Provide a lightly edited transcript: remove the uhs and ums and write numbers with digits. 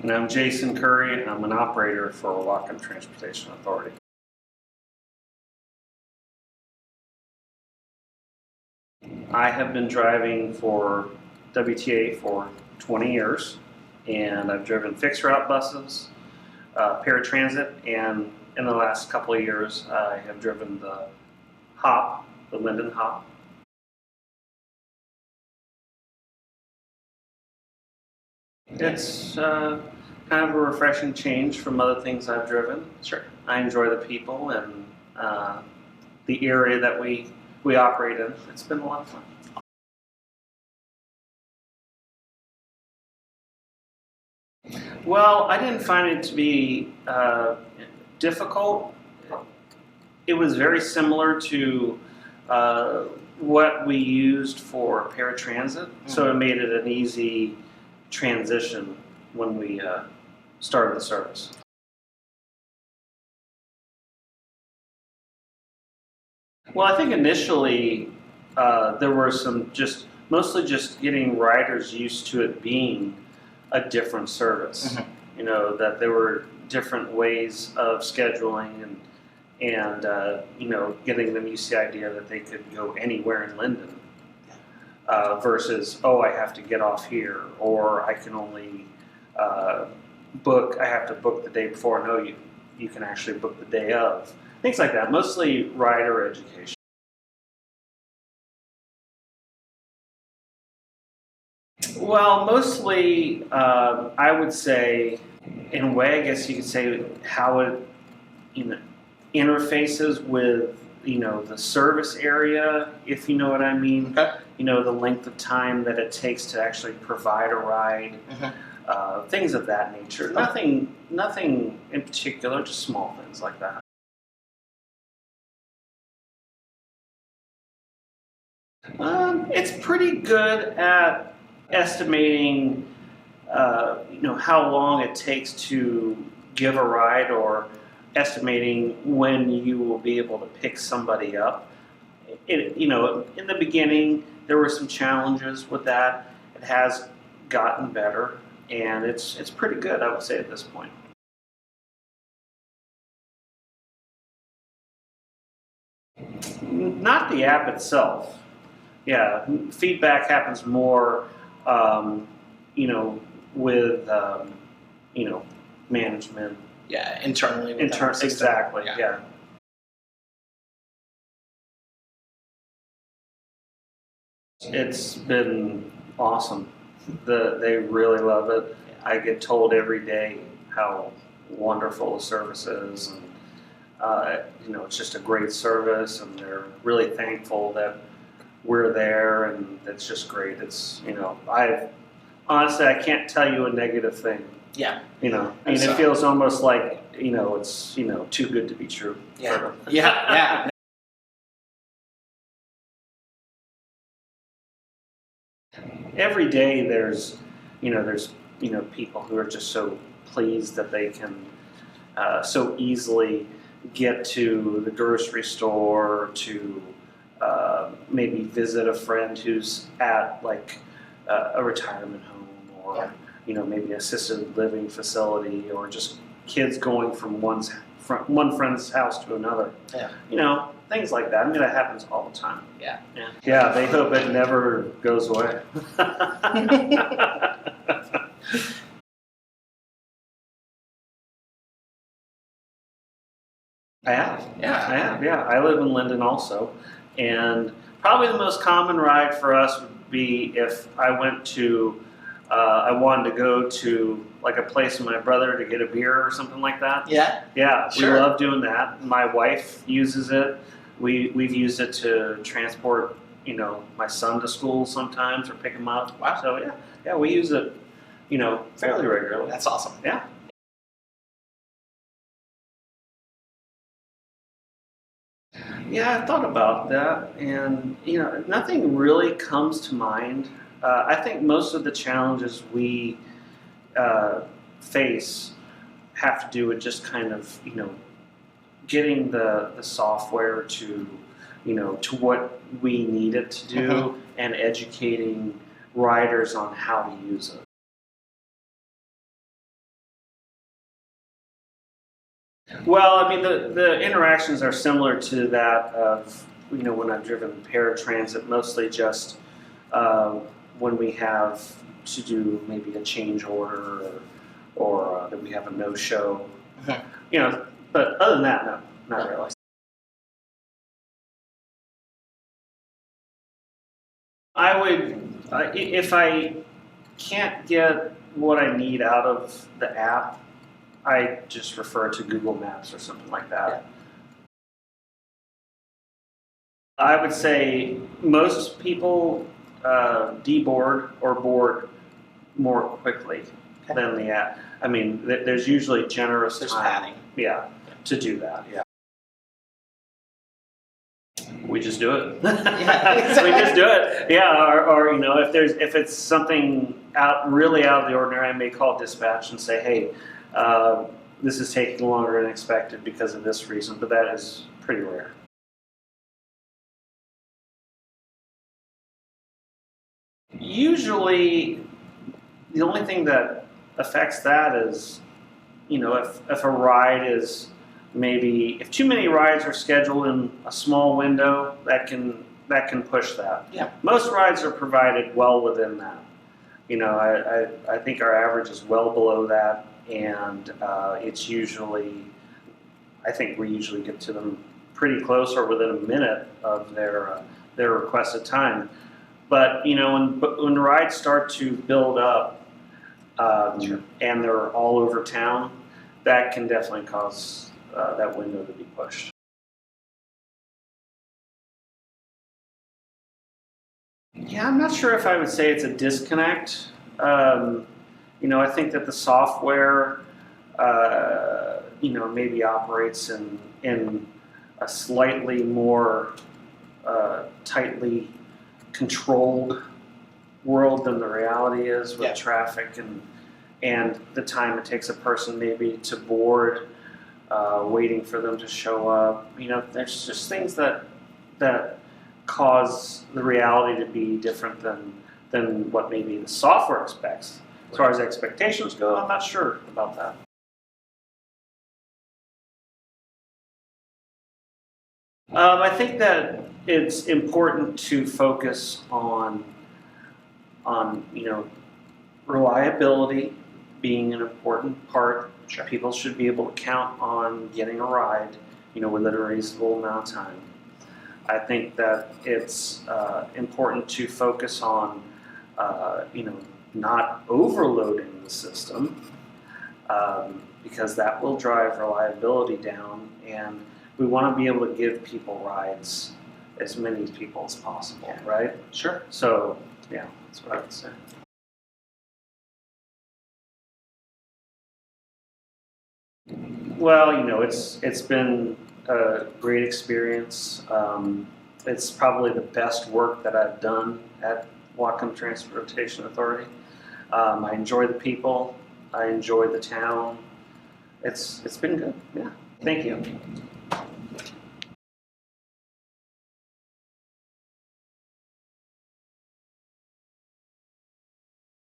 And I'm Jason Curry, and I'm an operator for Whatcom Transportation Authority. I have been driving for WTA for 20 years, and I've driven fixed route buses, paratransit, and in the last couple of years I have driven the HOP, the Linden HOP. It's kind of a refreshing change from other things I've driven. Sure. I enjoy the people and the area that we operate in. It's been a lot of fun. Well, I didn't find it to be difficult. It was very similar to what we used for paratransit, so it made it an easy transition when we started the service. Well, I think initially there were some mostly just getting riders used to it being a different service. You know, that there were different ways of scheduling and you know, getting them used to the idea that they could go anywhere in Linden versus, oh, I have to get off here, or I can only I have to book the day before. No, you can actually book the day of. Things like that, mostly rider education. Well, mostly I would say, in a way, I guess you could say how it interfaces with the service area, if you know what I mean. Okay. You know, the length of time that it takes to actually provide a ride, things of that nature. Nothing in particular, just small things like that. It's pretty good at estimating, how long it takes to give a ride, or estimating when you will be able to pick somebody up. In the beginning, there were some challenges with that. It has gotten better, and it's pretty good, I would say, at this point. Not the app itself. Yeah, feedback happens more, with management. Yeah, internally. Exactly. Yeah. It's been awesome. They really love it. I get told every day how wonderful the service is, and it's just a great service, and they're really thankful that we're there, and it's just great. It's honestly, I can't tell you a negative thing. Yeah. It feels almost like it's too good to be true. Yeah. Yeah. Every day there's people who are just so pleased that they can so easily get to the grocery store, to maybe visit a friend who's at a retirement home, or maybe assisted living facility, or just kids going from one friend's house to another. Yeah. Things like that. I mean, that happens all the time. Yeah. Yeah, they hope it never goes away. I have. Yeah. I have. Yeah, I live in Linden also, and probably the most common ride for us would be if I went to, I wanted to go to like a place with my brother to get a beer or something like that. Yeah. Yeah, Sure. We love doing that. My wife uses it. We've used it to transport, my son to school sometimes, or pick him up. Wow. So yeah, we use it, fairly regularly. That's awesome. Yeah. Yeah, I thought about that, and nothing really comes to mind. I think most of the challenges we face have to do with just kind of getting the software to to what we need it to do, and educating riders on how to use it. Well, I mean, the interactions are similar to that of, when I've driven paratransit, mostly just when we have to do maybe a change order or that we have a no-show. Mhm. But other than that, no, not really. I would, if I can't get what I need out of the app, I just refer to Google Maps or something like that. I would say most people deboard or board more quickly than the app. I mean, there's usually generous There's time, padding. yeah, to do that. Yeah, we just do it. Yeah, We just do it. Yeah, or if it's something really out of the ordinary, I may call dispatch and say, hey, this is taking longer than expected because of this reason, but that is pretty rare. Usually, the only thing that affects that is, if a ride is if too many rides are scheduled in a small window, that can push that. Yeah. Most rides are provided well within that. I think our average is well below that, and it's usually, I think we usually get to them pretty close or within a minute of their requested time. But when rides start to build up, Sure. and they're all over town, that can definitely cause that window to be pushed. Yeah, I'm not sure if I would say it's a disconnect. I think that the software, maybe operates in a slightly more tightly controlled world than the reality is with traffic and the time it takes a person maybe to board, waiting for them to show up. There's just things that cause the reality to be different than what maybe the software expects. As far as expectations go, I'm not sure about that. I think that it's important to focus on reliability being an important part. Sure. People should be able to count on getting a ride, within a reasonable amount of time. I think that it's important to focus on, not overloading the system, because that will drive reliability down, and we want to be able to give people rides, as many people as possible, right? Sure. So, yeah, that's what I would say. Well, it's been a great experience. It's probably the best work that I've done at Whatcom Transportation Authority. I enjoy the people. I enjoy the town. It's been good. Yeah. Thank you.